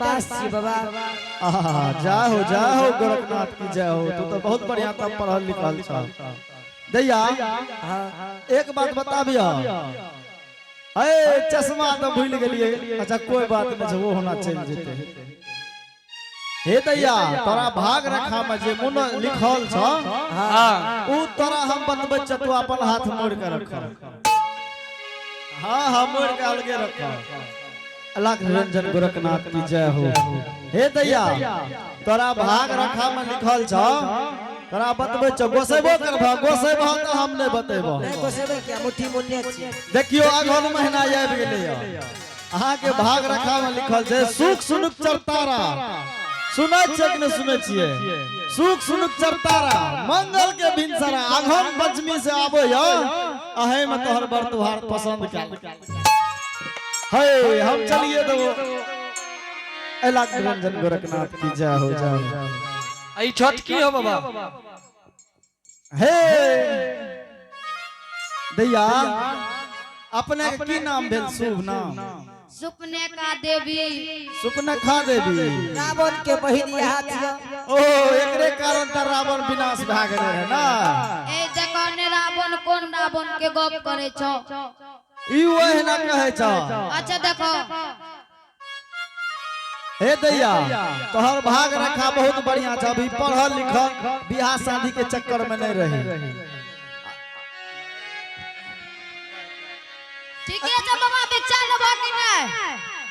पास छी बाबा। जाओ गोरखनाथ की जय हो। तू तो बहुत बढ़िया तब पढ़ल लिखल छ दैया। एक बात बताबिया, अरे चश्मा तो भूल गेलिए। अच्छा कोई बात नहीं, वो होना चल जेते। हे दैया तोरा भाग रखा में जे मुन लिखल छ ऊ तोरा हम बतबै छ, तू अपन हाथ मोड़ के रख। हाँ मोड़ के अलगे रख। अलग निरंजन गोरखनाथ की जय हो। हे दैया तोरा भाग रखा में लिखल छ, तोरा बतबै छ। गोसेबो करबा, गोसेबो त हम नै बतेबो। नहीं गोसेबे क्या मुट्ठी मुन्ने छी। देखियो अगहन महीना आबि गेलै य, अहाँ के भाग रखा में लिखल छै सुख सुनुक चरतारा। सुनै छियै कि नहीं सुनै छियै? सुख सुनुक चरतारा मंगल के भिनसरा अगहन पंचमी से आबो य। अहे में तोहर बर तुहार पसंद के हे हम चलिए दो। अलग निरंजन गोरखनाथ की जय हो। जय आई छोटकी हो बाबा। हे दैया अपने के की नाम भेल? शुभ नाम? सुपनेखा देवी। सुपनेखा देवी रावण के बहिन यहाँ छिया। ओ एकरे कारण त रावण विनाश भ गेलै है ना। ए देखो ने रावण कोन रावण के गप करे छो? ई ओहे ना कहे छ। अच्छा देखो हे दैया तोहर भाग रखा बहुत बढ़िया छ। अभी पढ़ल लिखल बियाह शादी के चक्कर में नहीं रही। ठीक है जब बाबा बिचार लेबो कि नहीं?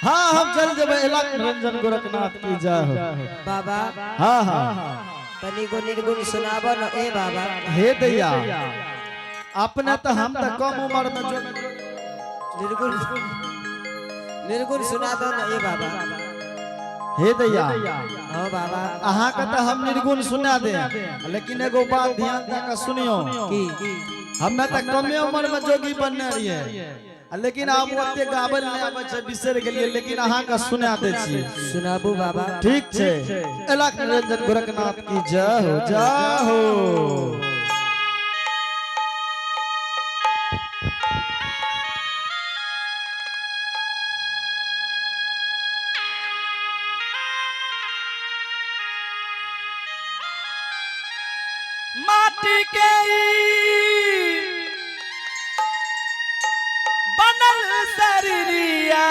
हाँ हम चल जेबे। अलग निरंजन गोरखनाथ की जय हो। बाबा हाँ तनी को निर्गुण सुनाबो न ए बाबा। हे दैया अपने तो हम तो कम उम्र में जो निर्गुण निर्गुण सुना दो न ए बाबा। हे दैया हां बाबा अहाँ के तो हम निर्गुण सुना दे, लेकिन एगो बात ध्यान दे के सुनियो की हमें तो कमे उम्र में जोगी बनने रहिए, लेकिन आप ओते गाबल नहीं आबे छै, बिसर गेलिए। लेकिन अहाँ का सुना दे छी। सुनाबू बाबा। ठीक छे। अलग निरंजन गोरखनाथ की जय हो। जय हो। माटी के बनल शरीरिया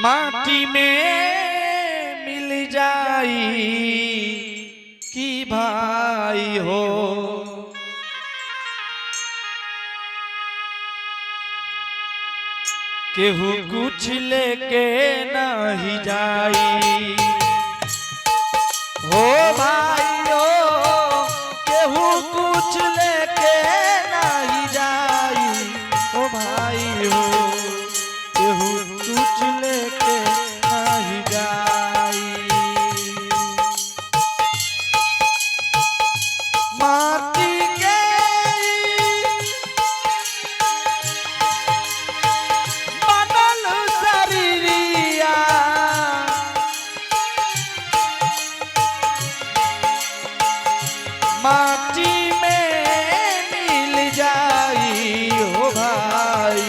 माटी में मिल जाई कि भाई हो। केहू कुछ लेके नहीं जाई हो भाई हो। केहू कुछ लेके नहीं जाई ओ भाई हो। केहू कुछ लेके नहीं जाई। माटी के बनल शरीरिया माटी में मिल जाई हो भाई।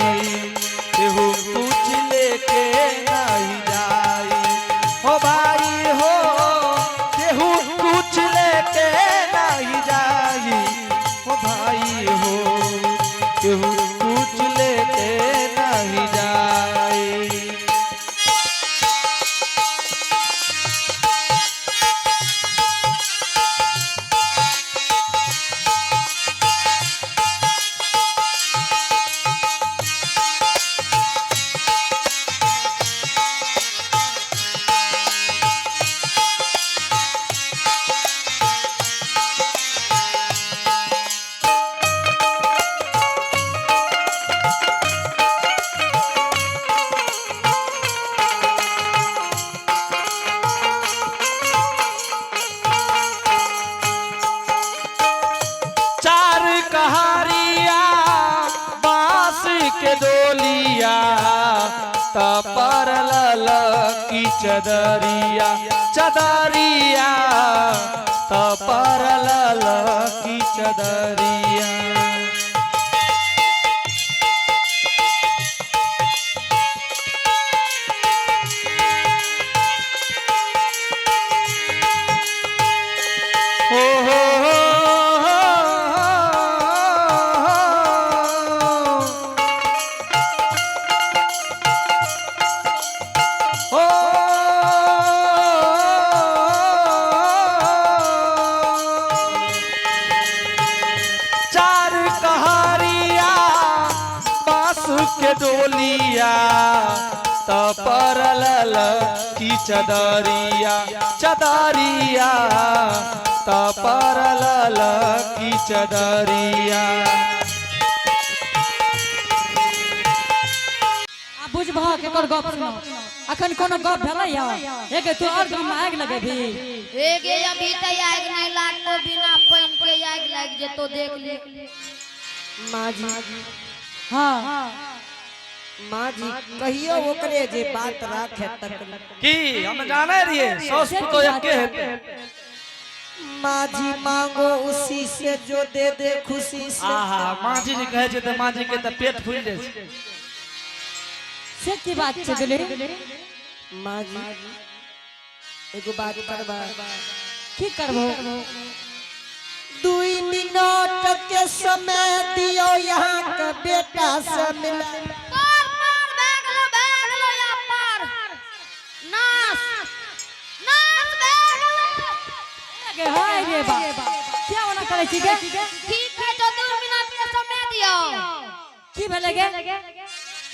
केहू कुछ लेके नहीं जाई हो भाई हो। केहू कुछ लेके नहीं जाई हो भाई हो। केहू कुछ लेके नहीं जाई। के डोलिया तपर की चदरिया चदरिया तपर की चदरिया के डोलिया त परल की चदरिया चदरिया त परल की चदरिया। बुझबह केकर गप सुनो अखन कोनो गप भेलै या एक तू और दिन में आग लगे भी एगे अभी तक आग नहीं लागतो बिना पानी के आग लग जेतो देख ले माँ जी हां माँ जी कहियो ओकरे जे बात राखे तक की हम जाने रहिए सौस तो एके हेते। माँ जी मांगो उसी से जो दे दे खुशी से। आहा माँ जी कहे छै त माँ जी के त पेट फूल जाय छै। से की बात छै दुले माँ जी एगो बात करबा की करबो 2 मिनट के समय दियो यहाँ का बेटा से मिला। पार भाग लो या पार नास नास भाग लो लगे हाय रे बा क्या होना करे छी के ठीक है तो 2 मिनट के समय दियो। की भेले गे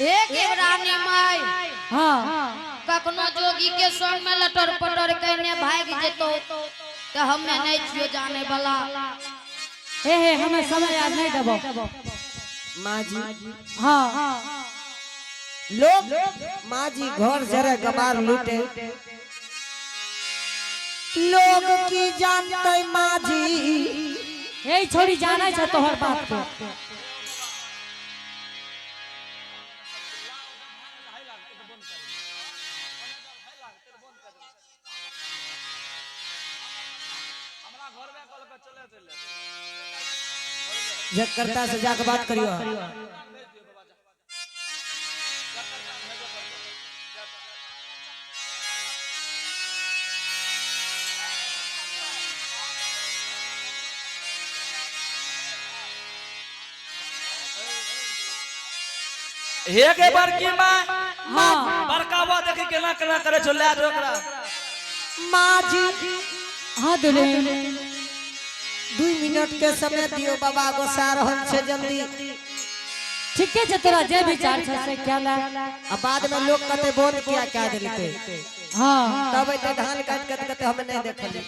एक रानी माई हां कखनो जोगी के संग में लटर पटर कहने भाग जेतो तो हमें नहीं छियो जाने वाला। हे हमें समय आज नहीं देबो माँ जी हां लोग माँ जी घर जरे गमार लूटे लोग की जानते माँ जी ए छोड़ी जाने छ तोहर बात को जकर्ता से जाके बात करियो। हे के बड़की माँ हां बड़का बा देखी केना केना करे छो ले ओकरा। माँ जी हां दुले 2 मिनट के समय दियो बाबा गोसा रहन से जल्दी। ठीक है तोरा जे विचार छ से क्या ला अब बाद में लोग कहते बोल किया क्या दिलते हां तब ते धान काट के कहते हम नहीं देखली।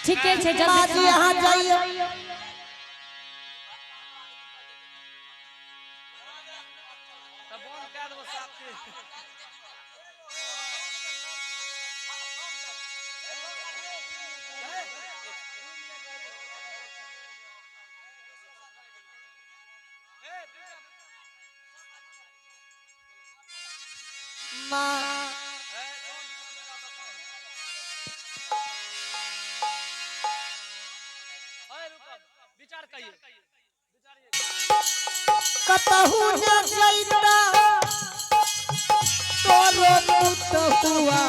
ठीक है जल्दी माँ जी यहाँ जाइए। माँ कतहु न जइता तोरो पुत हुआ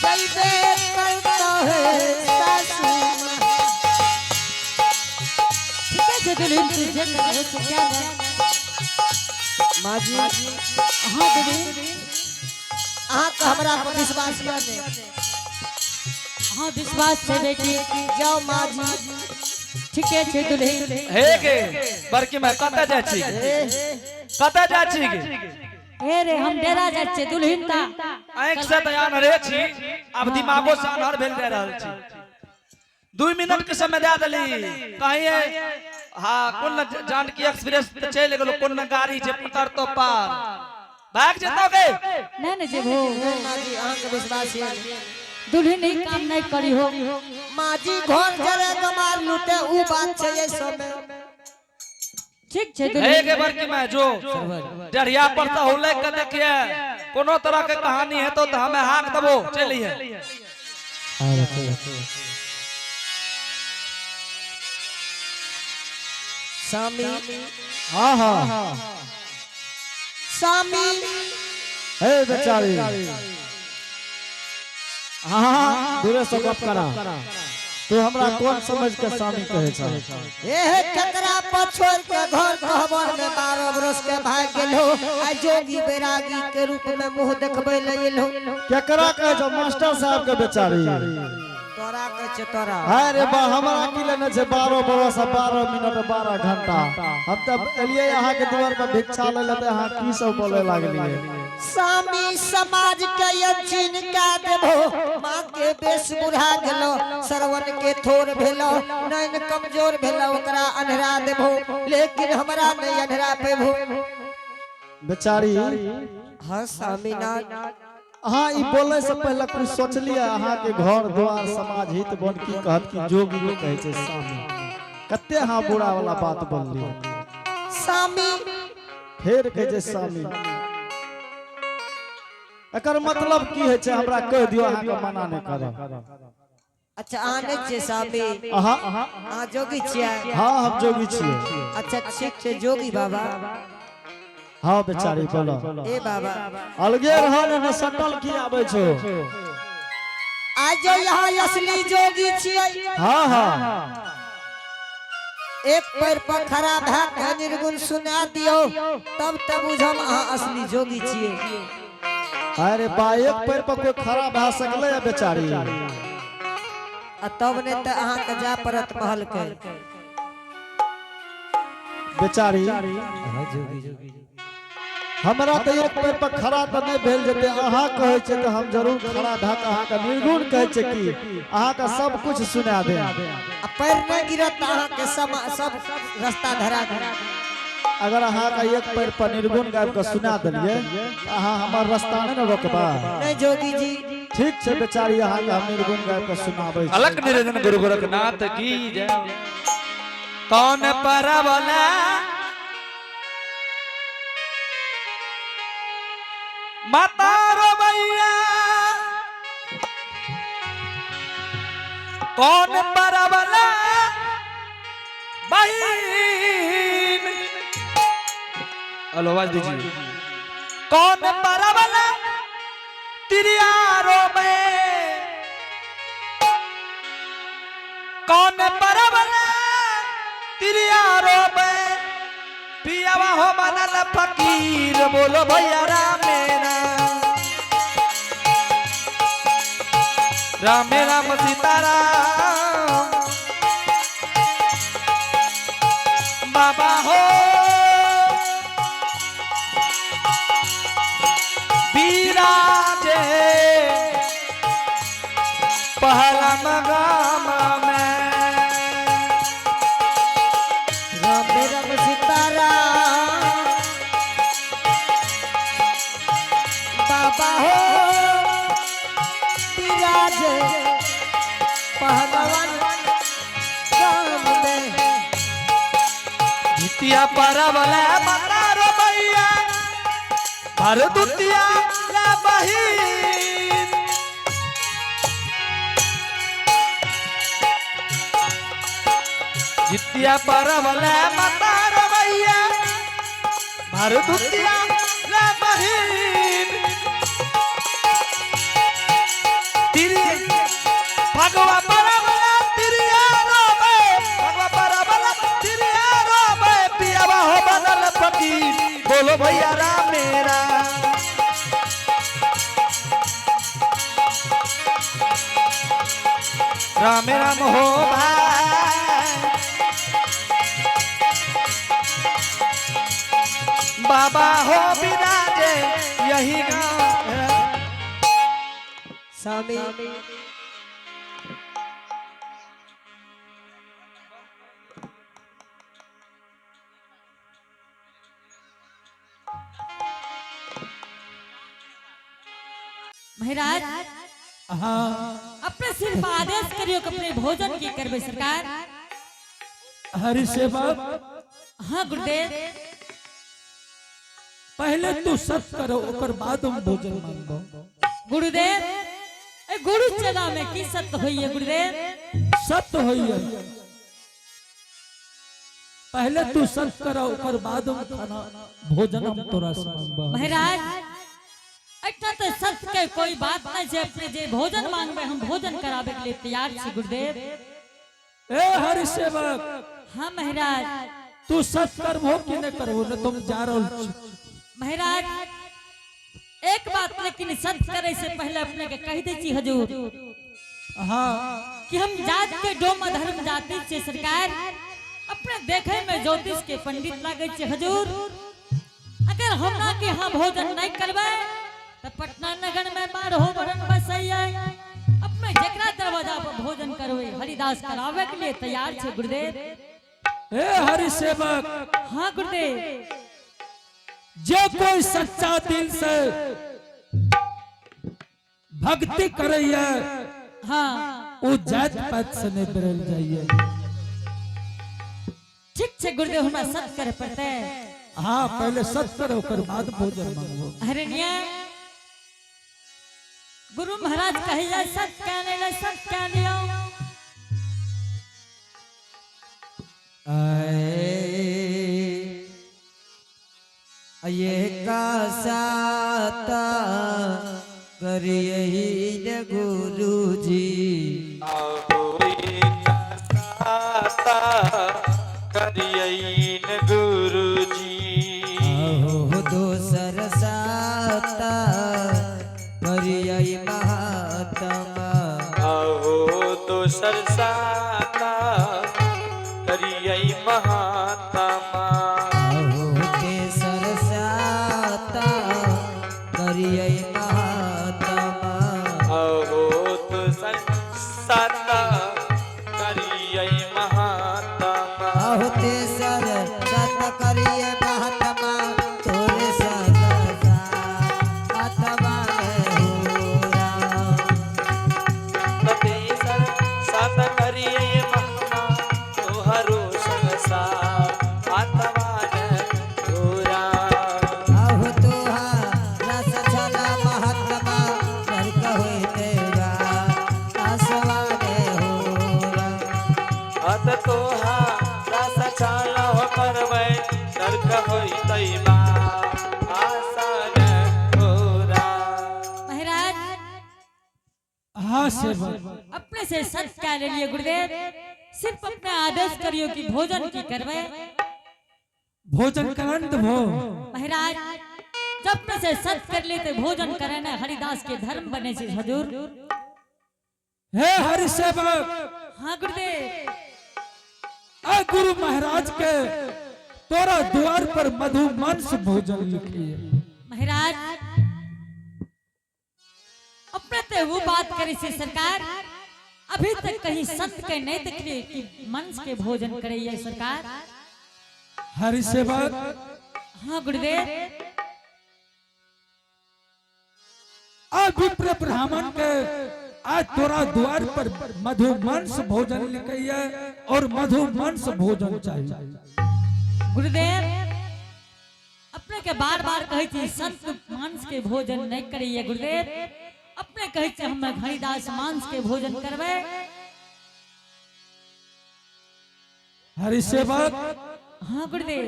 जइबे करता है सासू ठीक है दुले तू जे करे छ क्या ला माँ जी हां दुले अहाँ का हमरा पर विश्वास नहीं हां विश्वास छै बेटी जाओ माँ जी। ठीक है दुले हे के बड़की माँ कतऽ जाइ छी कतऽ जाइ छी गे ए रे हम डेरा जाइ छै दुल्हिन ता आँख से तैयार रे छी अब दिमागो से अनहर भेल जा रहल छी। 2 मिनट के समय दे देली कहीं हाँ कोन जानकी एक्सप्रेस चल गेलो कोन गाड़ी जे उतर तो पार भाग जेतो गे नहीं जेबो माँ जी अहाँ के विश्वास है दुल्हिन ही काम नहीं करी हो माँ जी घर जरे गमार लूटे ऊ बात छै ये समय। ठीक छै हे दुल्हिन के बड़की माँ जो डरिया पर तो होले के देखिए कोनो तरह के कहानी है तो हमें हाक दबो चलिए। स्वामी हाँ हाँ स्वामी हे बेचारी हाँ दूरे से गप करा तू हमरा कौन समझ के स्वामी कहे छ ए ककरा पर छोड़ के घर कहबर में 12 बरस के भाग गेलो आ जोगी बैरागी के रूप में मुंह देखबै ले एलो। केकरा कहे छ मास्टर साहब के बेचारी तोरा के छे तोरा अरे बा हमरा की लेने छे 12 बरस 12 मिनट 12 घंटा हम तब एलिए यहाँ के द्वार पर भिक्षा ले लेते यहाँ की सब बोले लागलिए स्वामी समाज के यंचिन का देबो माँ के बेस बुढ़ा गेलो सरवन के थोर भेलो नैन कमजोर भेलो ओकरा अंधरा देबो लेकिन हमरा नहीं अंधरा पेबो बेचारी हाँ स्वामीनाथ हाँ ई बोले से पहले कुछ सोचलिए अहाँ के घर द्वार समाज हित बन की कहत की जोगी के कहे छे स्वामी कते हाँ बुरा वाला बात बोलली स्वामी फेर कहे छे स्वामी एकर मतलब की है छे हमरा कह दियो अहाँ के मना नहीं करब अच्छा आने छे स्वामी हाँ जोगी छिया हाँ हम जोगी छिए अच्छा ठीक छे जोगी बाबा हाँ बेचारी बोलो ए बाबा अलगे रहल न सटल की आबै छो आज जो यहाँ असली जोगी छियै हाँ हाँ एक पैर पर खड़ा भए के निर्गुण सुना दियो तब बुझम अहाँ असली जोगी छियै अरे बा एक पैर पर कोई खड़ा भए सकले है बेचारी आ तब ने त अहाँ के जा पड़त महल के बेचारी हमरा तो एक पैर पर खड़ा तो नहीं भेल जते अहाँ कहे छे तो हम जरूर खड़ा भए के अहाँ के निर्गुण कहे छे कि अहाँ का सब कुछ सुना दे आ पैर नहीं गिरत अहाँ के सब रास्ता धरा अगर अहाँ का एक पैर पर निर्गुण गायब के सुना देलिए अहाँ हमर रास्ता नहीं न रोकबा नहीं जोगी जी ठीक छे बेचारी अहाँ का हम निर्गुण गायब के सुनाबै छी अलग निरंजन गुरु गोरखनाथ की जय कौन परवला माता रो मैया कौन परवला बहिन हेलो आवाज दीजिए कौन परवला तिरियारो में कौन परवला तिरियारो में पियावा हो बनल फकीर बोलो भैया राम राम राम सीताराम बाबा हो विराजे पहला मगाम में राम राम सीताराम बाबा हो विराज पहलवान राम में जितिया परवला माता रो मैया भरदुतिया ला बहिन जितिया परवला माता रो मैया भरदुतिया ला बहिन तिरी भगवा परवला तिरिया रोबे भगवा परवला तिरिया रोबे पियावा हो बनल फकीर बोलो भैया राम मेरा राम राम हो भाई बाबा हो विराजे यही गाँव है स्वामी महाराज अपने सिर्फ आदेश करियो कि अपने भोजन की करबे सरकार हरि सेवा हाँ गुरुदेव पहले तू सत करो ओकर बाद हम भोजन मांगबो गुरुदेव ए गुरु चला में की सत्य होई है गुरुदेव सत होइए पहले तू सत करो ओकर बाद हम खाना भोजन हम तोरा से मांगबो महाराज अच्छा तो सत्य के कोई बात नहीं है अपने जे भोजन मांगबे हम भोजन करावे के लिए तैयार छी गुरुदेव ए हरि सेवक हाँ महाराज तू सत कर्म हो कि न करो न तुम जा रहो महाराज एक बात लेकिन सत्य करे से पहले अपने के कह दे छी हजूर हाँ कि हम जात के डोम धर्म जाति से सरकार अपने देखे में ज्योतिष के पंडित लागे छे हुजूर। अगर हमरा के यहाँ भोजन नहीं करबे तो पटना नगर में 12 बरन बसैया अपने जकरा दरवाजा पर भोजन करवे हरिदास करावे के लिए तैयार छे गुरुदेव। हे हरि सेवक, हाँ गुरुदेव। जो कोई सच्चा दिल से भक्ति करैया हाँ वो जात पात से नहीं बदल जाइए। ठीक छे गुरुदेव, हमरा सत करे पड़ते। हाँ पहले सत करो ओकर बाद भोजन मांगो। हरनिया गुरु महाराज कहिया सत कहने ले सत कह लियो। ये का साता करिए न गुरुजी करियन गुरुजी हो दोसर साता करिए महात्मा आहो दोसर साता करिय महात्मा हो तेसर साता करिए महात्मा आहो दोसर साता करिय महात्मा हो तेसर साता करिए महात्मा तोरे सदा आत्मा हो राम तेसर साता करिय महात्मा तोहरो संसार आत्मान गोरा आहो तोहा रस छला महात्मा नरक होय तेरा आसवाने होरा अत तोहा रस चाला हो करबै नरक होई तैबा आसान गोरा महाराज हाँ सेवक, अपने से सत कह लिए गुरुदेव। सिर्फ अपने आदेश करियो कि भोजन की करवे। भोजन करंत भो। महाराज जब में से सत कर लेते भोजन करे न हरिदास के धर्म बने से हुजूर। हे हरि सेवक, हाँ गुरुदेव। आ गुरु महाराज के तोरा द्वार पर मधु मांस भोजन लिखिए। महाराज अपने ते वो बात करे से सरकार अभी तक कहीं संत के नहीं देखले कि मंस के भोजन करे ये सरकार। हरि सेवक, हाँ गुरुदेव। आ विप्र ब्राह्मण के आज तोरा द्वार पर मधु मांस भोजन लिखिए और मधु मांस भोजन चाहिए। गुरुदेव अपने के बार बार कहे थी संत मांस के भोजन नहीं करिए गुरुदेव। अपने कहे थे हम हरिदास मांस के भोजन करवे। हरि सेवक, हाँ गुरुदेव।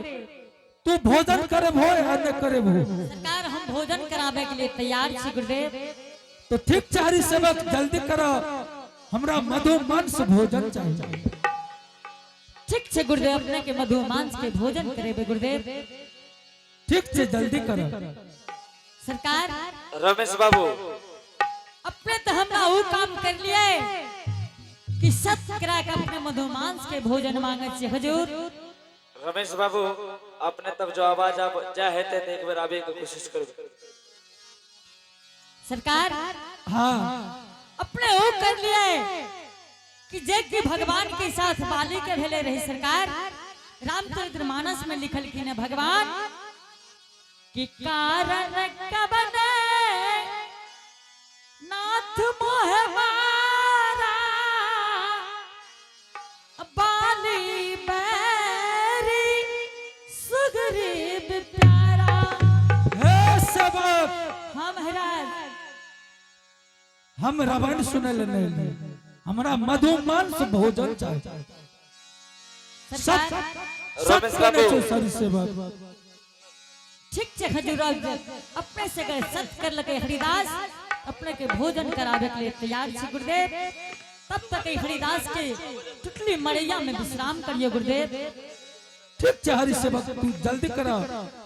तू भोजन करे भो या न करे भो? सरकार हम भोजन करावे के लिए तैयार छी गुरुदेव। तो ठीक छै हरि सेवक, जल्दी करो, हमरा मधु मांस भोजन चाहिए। ठीक छे गुरुदेव, अपने के मधु मांस के भोजन करेबे गुरुदेव। ठीक छै जल्दी करो। सरकार रमेश बाबू अपने तो हमरा वो काम कर लिए कि सत करा के अपने मधु मांस के भोजन मांगे छे हुजूर। रमेश बाबू अपने तब जो आवाज आप जा हेते तो एक बार आवे की कोशिश करो। सरकार हाँ अपने वो कर लिए कि जे कि भगवान के साथ बाली के भेले रही सरकार। रामचरितमानस में लिखल की न भगवान कि कारण कबने नाथ मोह मारा बाली बैरी सुग्रीव प्यारा। हे सेवक, हाँ महाराज। हम रावण सुनल नहीं, हमरा मधु मांस भोजन चाहिए। सरकार रमेश बाबू हरि सेवक, ठीक छे हजूर। अपने से गए सत कर लगे हरिदास अपने के भोजन करावे के लिए तैयार छी गुरुदेव। तब तक हरिदास के टुटली मड़ैया में विश्राम करिए गुरुदेव। ठीक छै हरि सेवक, तू जल्दी करा,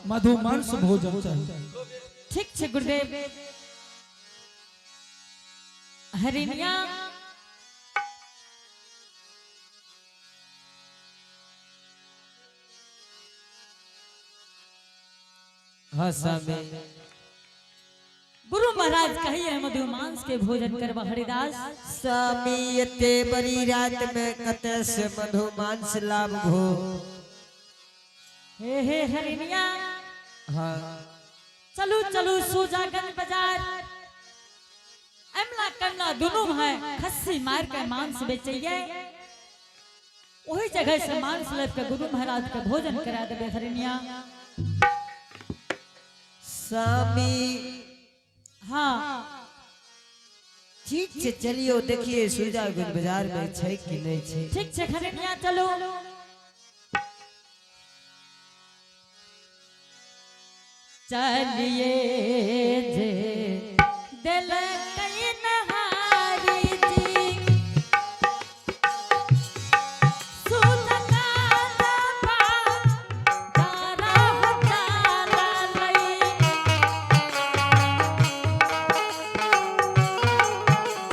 मधु मांस भोजन चाहिए। ठीक छे गुरुदेव। हरिनिया हाँ स्वामी। गुरु महाराज कहिए मधु मांस के भोजन करवा हरिदास। स्वामी एते बड़ी रात में कते से मधु मांस लाभ हो। हे हरिनिया, हाँ चलू चलू सूजागंज बाजार, अमला कमला दोनों है खस्सी मार के मांस बेचिए, वही जगह से मांस लेकर के गुरु महाराज का भोजन करा देवे हरिनिया। स्वामी हाँ ठीक से चलियो, देखिए सूजागंज बाजार में छै कि नहीं छै। ठीक से हरिनिया चलो। चलिए जे दिल कई नहारी जी, सुनता दबा तारा हटाला लई,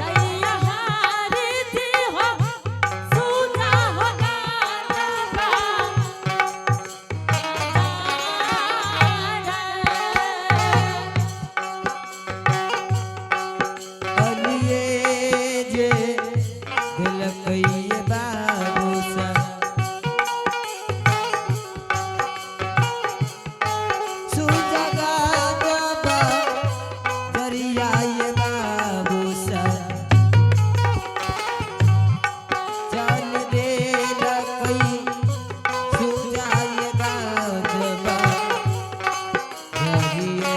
दैया हारी जी हो सुना हो गाना अलिए जे दिल कई बाबू सा, सुजगा जबा दरिया ये बाबू सा, चल दे लकई सुजा ये बाजबा दरिया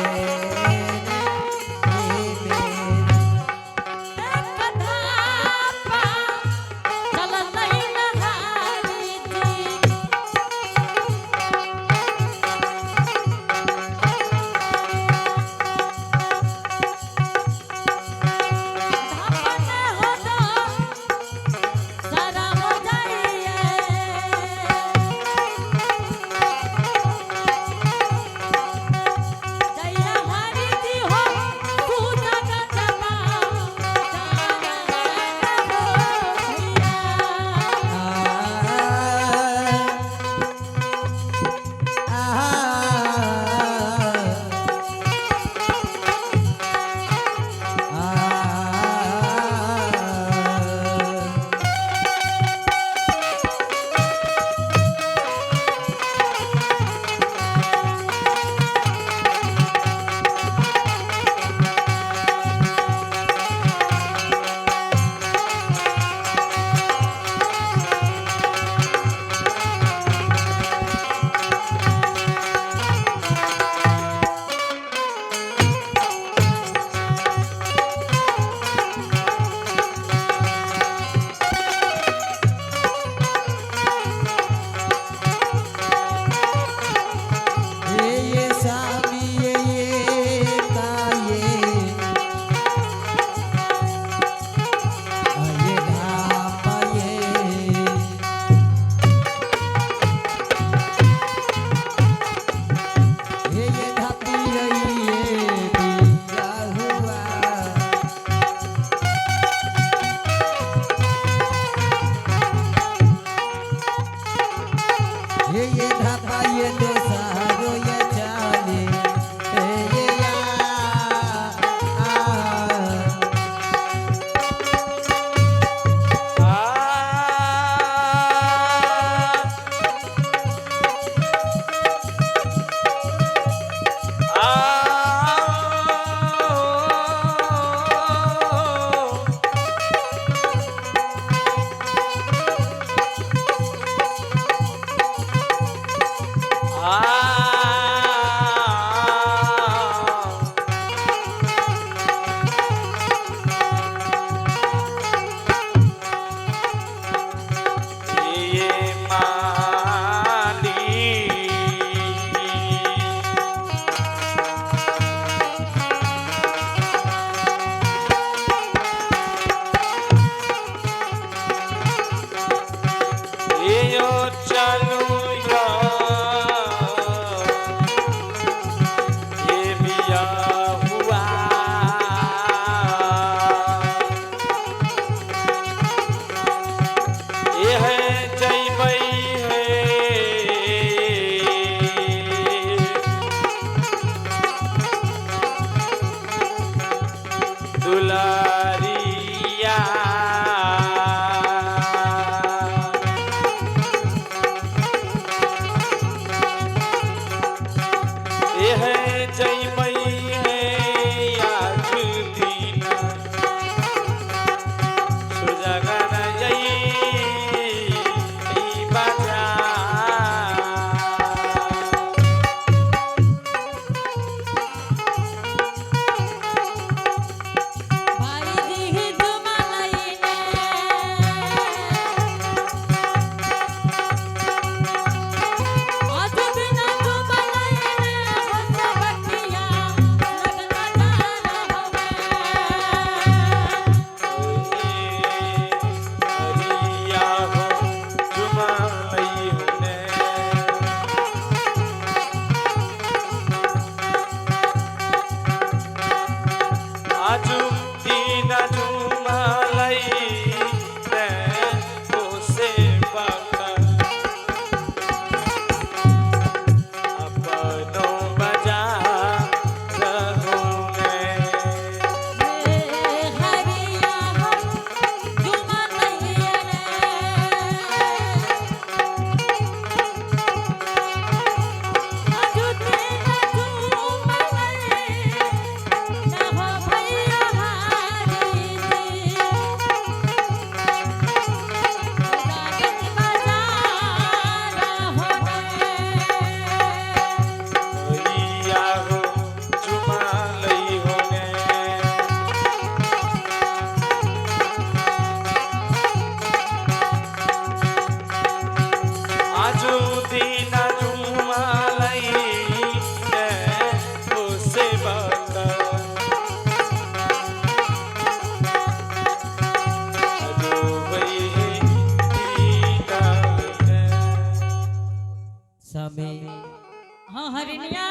दिशा में। हाँ हरिनिया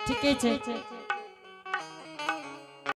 ठीक है